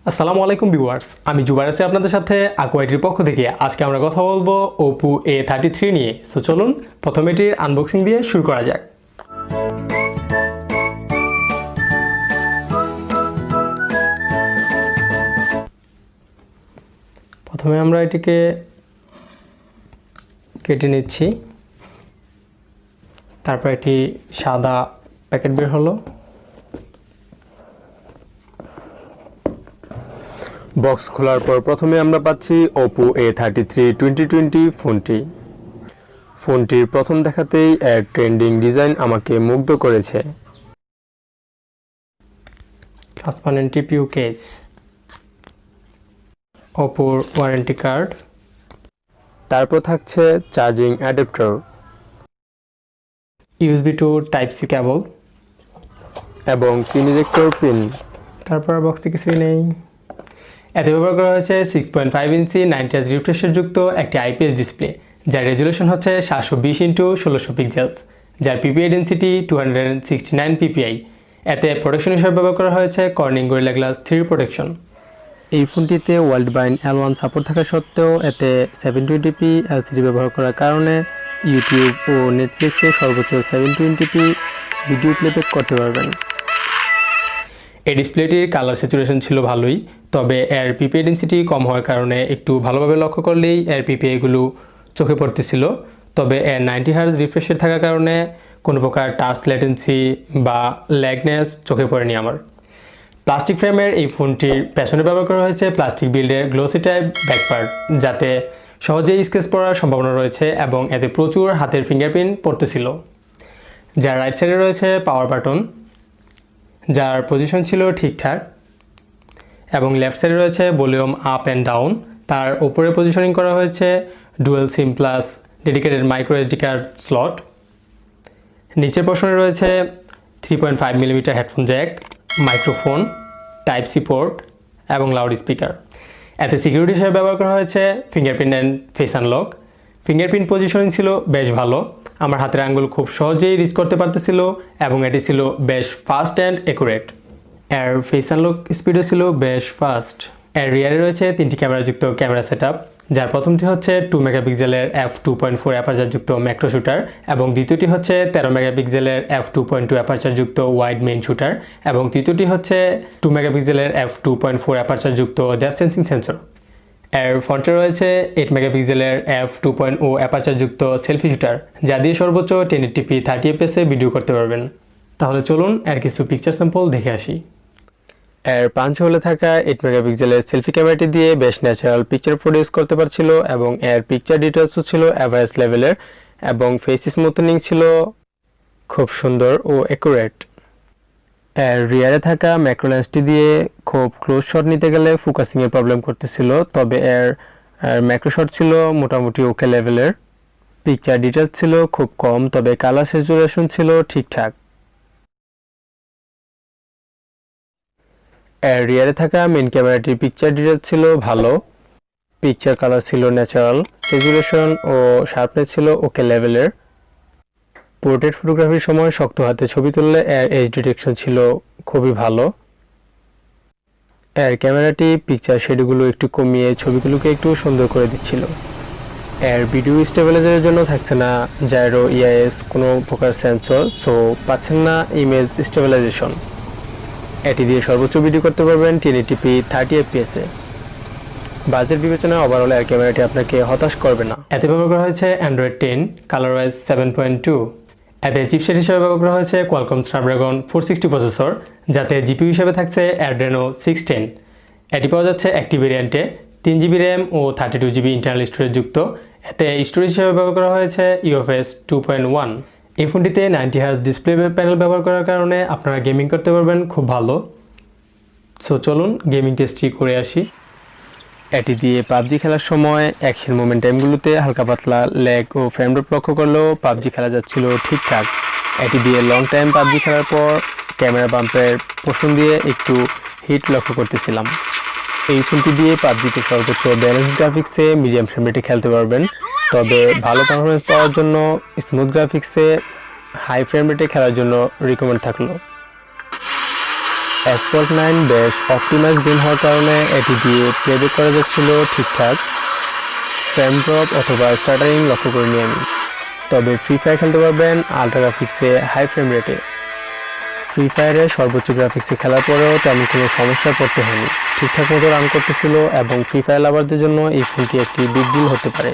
আসসালামু আলাইকুম ভিউয়ার্স, আমি জুবাইর আছি আপনাদের সাথে আকুয়াটির পক্ষ থেকে। আজকে আমরা কথা বলবো Oppo A33 নিয়ে। সো চলুন প্রথমে এটির আনবক্সিং দিয়ে শুরু করা যাক। প্রথমে আমরা এটিকে কেটে নিচ্ছি, তারপর এটি সাদা প্যাকেট বের হলো। বক্স খোলার পর প্রথমে আমরা পাচ্ছি Oppo A33 2020 ফোনটির প্রথম দেখাতেই এর ট্রেন্ডিং ডিজাইন আমাকে মুগ্ধ করেছে। ট্রান্সপারেন্ট টিপিউ কেস, Oppoর ওয়ারেন্টি কার্ড, তারপর থাকছে charging adapter, USB to Type-C cable এবং সিম ইজেক্টর পিন। তারপর বক্সে কিছুই নেই। এতে ব্যবহার করা হয়েছে 6.5 ইঞ্চি 90Hz রিফ্রেশার যুক্ত একটি IPS ডিসপ্লে, যার রেজুলেশন হচ্ছে 720x1600 পিক্সেলস, যার PPI ডেন্সিটি 269 PPI। এতে প্রোটেকশন হিসেবে ব্যবহার করা হয়েছে কর্নিং গরিলা গ্লাস 3 প্রোটেকশন। এই ফোনটিতে ওয়ার্ল্ড বাইন্ড L1 সাপোর্ট থাকা সত্ত্বেও এতে 720p LCD ব্যবহার করার কারণে ইউটিউব ও নেটফ্লিক্সে সর্বোচ্চ 720p ভিডিও প্লেব্যাক করতে পারবেন। এই ডিসপ্লেটির কালার স্যাচুরেশন ছিল ভালোই, তবে এর পিপিআই ডেন্সিটি কম হওয়ার কারণে একটু ভালোভাবে লক্ষ্য করলেই এর পিপিআইগুলো চোখে পড়তেছিল। তবে এর 90Hz রিফ্রেশের থাকার কারণে কোনো প্রকার টাচ ল্যাটেন্সি বা ল্যাগনেস চোখে পড়েনি আমার। প্লাস্টিক ফ্রেমের এই ফোনটির পেছনে ব্যবহার করা হয়েছে প্লাস্টিক বিল্ডের গ্লোসি টাইপ ব্যাকপার্ট, যাতে সহজেই স্কেচ পড়ার সম্ভাবনা রয়েছে এবং এতে প্রচুর হাতের ফিঙ্গারপ্রিন্ট পড়তেছিল। যার রাইট সাইডে রয়েছে পাওয়ার বাটন, যার পজিশন ছিল ঠিকঠাক, এবং লেফট সাইডে রয়েছে ভলিউম আপ অ্যান্ড ডাউন। তার উপরে পজিশনিং করা হয়েছে ডুয়েল সিম plus dedicated micro SD card slot. নিচের পোর্শনে রয়েছে 3.5mm headphone Jack, microphone, Type-C port এবং লাউড স্পিকার। এতে সিকিউরিটি হিসেবে ব্যবহার করা হয়েছে fingerprint and face unlock. Fingerprint positioning ছিল বেশ ভালো, আমার হাতের আঙ্গুল খুব সহজেই রিচ করতে পারতেছিল এবং এটি ছিল বেশ ফাস্ট অ্যান্ড অ্যাকুরেট। এর ফেস আনলক স্পিডও ছিল বেশ ফাস্ট। এর রিয়ারে রয়েছে 3টি ক্যামেরাযুক্ত ক্যামেরা সেটআপ, যার প্রথমটি হচ্ছে 2 মেগাপিক্সেলের f2.4 অ্যাপারচারযুক্ত ম্যাক্রো শুটার এবং দ্বিতীয়টি হচ্ছে 13 মেগাপিক্সেলের f2.2 অ্যাপারচারযুক্ত ওয়াইড মেইন শুটার এবং তৃতীয়টি হচ্ছে 2 মেগাপিক্সেলের f2.4 অ্যাপারচারযুক্ত ডেপথ সেন্সিং সেন্সর। এর ফ্রন্টে রয়েছে 8 মেগাপিক্সেলের f2.0 অ্যাপারচারযুক্ত সেলফি শুটার, যা দিয়ে সর্বোচ্চ 1080p 30fps এ ভিডিও করতে পারবেন। তাহলে চলুন এর কিছু পিকচার স্যাম্পল দেখে আসি। এর পাঞ্চ হলে থাকা 8 মেগাপিক্সেলের সেলফি ক্যামেরাটি দিয়ে বেশ ন্যাচারাল পিকচার প্রডিউস করতে পারছিল এবং এর পিকচার ডিটেলসও ছিল অ্যাভারেজ লেভেলের এবং ফেস স্মুথনিং ছিল খুব সুন্দর ও অ্যাকুরেট। এর রিয়ারে থাকা ম্যাক্রো লেন্সটি দিয়ে খুব ক্লোজ শট নিতে গেলে ফোকাসিংয়ের প্রবলেম করতেছিল, তবে এর ম্যাক্রো শট ছিল মোটামুটি ওকে লেভেলের। পিকচার ডিটেলস ছিল খুব কম, তবে কালার স্যাচুরেশন ছিল ঠিকঠাক। এর রিয়ারে থাকা মেইন ক্যামেরাটির পিকচার ডিটেলস ছিল ভালো, পিকচার কালার ছিল ন্যাচারাল, স্যাচুরেশন ও শার্পনেস ছিল ওকে লেভেলের। পোর্ট্রেট ফটোগ্রাফির সময় শক্ত হাতে ছবি তুললে এর এজ ডিটেকশন ছিল খুবই ভালো। এর ক্যামেরাটি পিকচার শেডগুলো একটু কমিয়ে ছবিগুলোকে একটু সুন্দর করে দিচ্ছিল। এর ভিডিও স্টেবিলাইজারের জন্য থাকছে না জাইরো EIS কোনো প্রকার সেন্সর, সো পাচ্ছেন না ইমেজ স্টেবিলাইজেশন। এটি দিয়ে সর্বোচ্চ ভিডিও করতে পারবেন 1080p 30fps এ। বাজেট বিবেচনায় ওভারঅল এর ক্যামেরাটি আপনাকে হতাশ করবে না। এতে ব্যবহার করা হয়েছে Android 10 ColorOS 7.2। এতে চিপসেট হিসেবে ব্যবহার করা হয়েছে Qualcomm Snapdragon 460 প্রসেসর, যাতে GPU হিসেবে থাকছে Adreno 610। এটি পাওয়া যাচ্ছে একটি ভেরিয়েন্টে 3GB RAM ও 32GB ইন্টারনাল স্টোরেজ যুক্ত। এতে স্টোরেজ হিসেবে ব্যবহার করা হয়েছে UFS 2.1। এই ফোনটিতে 90Hz ডিসপ্লে প্যানেল ব্যবহার করার কারণে আপনারা গেমিং করতে পারবেন খুব ভালো। সো চলুন গেমিং টেস্টটি করে আসি। এটি দিয়ে পাবজি খেলার সময় অ্যাকশন মুভমেন্ট টাইমগুলোতে হালকা পাতলা ল্যাগ ও ফ্রেম ড্রপ লক্ষ্য করলেও পাবজি খেলা যাচ্ছিল ঠিকঠাক। এটি দিয়ে লং টাইম পাবজি খেলার পর ক্যামেরা বাম্পের পোষণ দিয়ে একটু হিট লক্ষ্য করতেছিলাম। এই ফোনটি দিয়ে পাবজিতে সর্বোচ্চ ব্যালেন্স গ্রাফিক্সে মিডিয়াম ফ্রেম রেটে খেলতে পারবেন, তবে ভালো পারফরমেন্স পাওয়ার জন্য স্মুথ গ্রাফিক্সে হাই ফ্রেম রেটে খেলার জন্য রিকমেন্ড থাকলো। F9 বেশ অপটিমাইজ গেম হওয়ার কারণে এটি দিয়ে প্লেব্যাক করা যাচ্ছিল ঠিকঠাক। ফ্রেম ড্রপ অথবা স্টার্টারিং লক্ষ্য করিনি আমি। তবে ফ্রি ফায়ার খেলতে পারবেন আল্ট্রা গ্রাফিক্সে হাই ফ্রেম রেটে। ফ্রি ফায়ারে সর্বোচ্চ গ্রাফিক্সে খেলার পরেও তেমন কোনো সমস্যা পড়তে হয়নি, ঠিকঠাক মতো রান করতেছিল এবং ফ্রি ফায়ার লাভারদের জন্য এই ফোনটি একটি বিগ ডিল হতে পারে।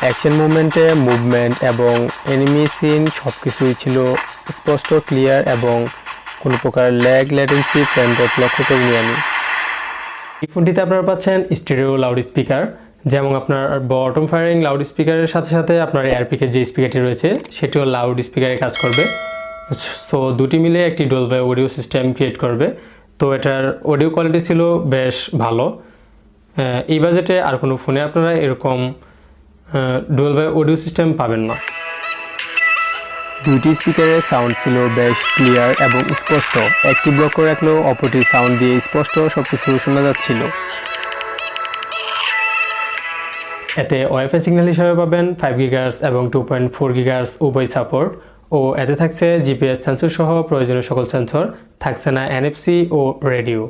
অ্যাকশন মুভমেন্টে মুভমেন্ট এবং এনিমি সিন সব কিছুই ছিল স্পষ্ট, ক্লিয়ার এবং কোনো প্রকার ল্যাগ, ল্যাটেন্সি, ফ্রেম ড্রপ লক্ষ্য করিনি আমি। এই ফোনটিতে আপনারা পাচ্ছেন স্টেরিও লাউড স্পিকার, যেমন আপনার বটম ফায়ারিং লাউড স্পিকারের সাথে সাথে আপনার এয়ারপিকের যে স্পিকারটি রয়েছে সেটিও লাউড স্পিকারে কাজ করবে। সো দুটি মিলে একটি ডলবে অডিও সিস্টেম ক্রিয়েট করবে। তো এটার অডিও কোয়ালিটি ছিল বেশ ভালো। এই বাজেটে আর কোনো ফোনে আপনারা এরকম ডলবে অডিও সিস্টেম পাবেন না। দুইটি স্পিকারের সাউন্ড ছিল বেশ ক্লিয়ার এবং স্পষ্ট, একটি ব্লক করে রাখলেও অপরটি সাউন্ড দিয়ে স্পষ্ট সব কিছু শোনা যাচ্ছিল। এতে ওয়াইফাই সিগন্যাল হিসাবে পাবেন 5 GHz এবং 2.4 GHz উভয় সাপোর্ট, ও এতে থাকছে জিপিএস সেন্সর সহ প্রয়োজনীয় সকল সেন্সর, থাকছে না এনএফসি ও রেডিও।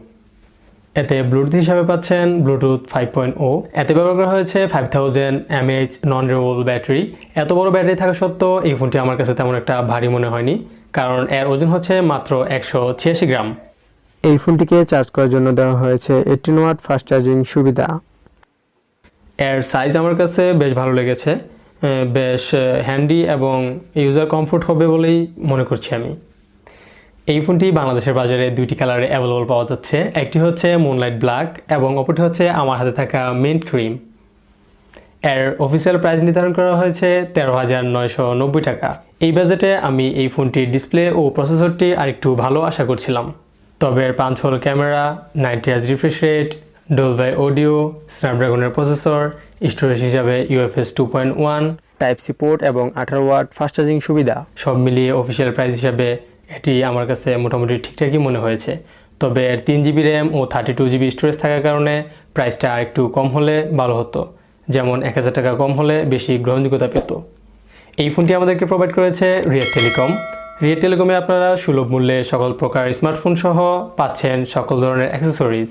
এতে ব্লুটুথ হিসাবে পাচ্ছেন ব্লুটুথ 5.0। এতে ব্যবহার করা হয়েছে 5000 mAh নন রিমুভেবল ব্যাটারি। এত বড় ব্যাটারি থাকা সত্ত্বেও এই ফোনটি আমার কাছে তেমন একটা ভারী মনে হয়নি, কারণ এর ওজন হচ্ছে মাত্র 186 গ্রাম। এই ফোনটিকে চার্জ করার জন্য দেওয়া হয়েছে 18 ওয়াট ফাস্ট চার্জিং সুবিধা। এর সাইজ আমার কাছে বেশ ভালো লেগেছে, বেশ হ্যান্ডি এবং ইউজার কমফোর্ট হবে বলেই মনে করছি আমি। এই ফোনটি বাংলাদেশের বাজারে দুইটি কালারে অ্যাভেলেবল পাওয়া যাচ্ছে, একটি হচ্ছে মুনলাইট ব্ল্যাক এবং অপরটি হচ্ছে আমার হাতে থাকা মিন্ট ক্রিম। এর অফিসিয়াল প্রাইস নির্ধারণ করা হয়েছে 13,990 টাকা। এই বাজেটে আমি এই ফোনটির ডিসপ্লে ও প্রসেসরটি আরেকটু ভালো আশা করছিলাম। তবে এর 5 হল camera, 90 Hz refresh rate, Dolby audio, স্ন্যাপড্রাগনের প্রসেসর, স্টোরেজ হিসাবে UFS 2.1, টাইপ সি পোর্ট এবং 18 ওয়াট ফাস্ট চার্জিং সুবিধা, সব মিলিয়ে অফিসিয়াল প্রাইস হিসাবে এটি আমার কাছে মোটামুটি ঠিকঠাকই মনে হয়েছে। তবে এর 3GB র্যাম ও 32GB স্টোরেজ থাকার কারণে প্রাইসটা আরেকটু কম হলে ভালো হতো, যেমন 1000 টাকা কম হলে বেশি গ্রহণযোগ্যতা পেত। এই ফোনটি আমাদেরকে প্রোভাইড করেছে রিয়েট টেলিকম। রিয়েট টেলিকমে আপনারা সুলভ মূল্যে সকল প্রকার স্মার্টফোন সহ পাচ্ছেন সকল ধরনের অ্যাক্সেসরিজ।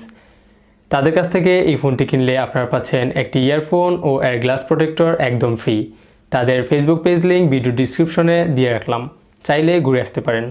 তাদের কাছ থেকে এই ফোনটি কিনলে আপনারা পাচ্ছেন একটি ইয়ারফোন ও এর গ্লাস প্রোটেক্টর একদম ফ্রি। তাদের ফেসবুক পেজ লিঙ্ক ভিডিও ডিসক্রিপশনে দিয়ে রাখলাম, চাইলে ঘুরে আসতে পারেন।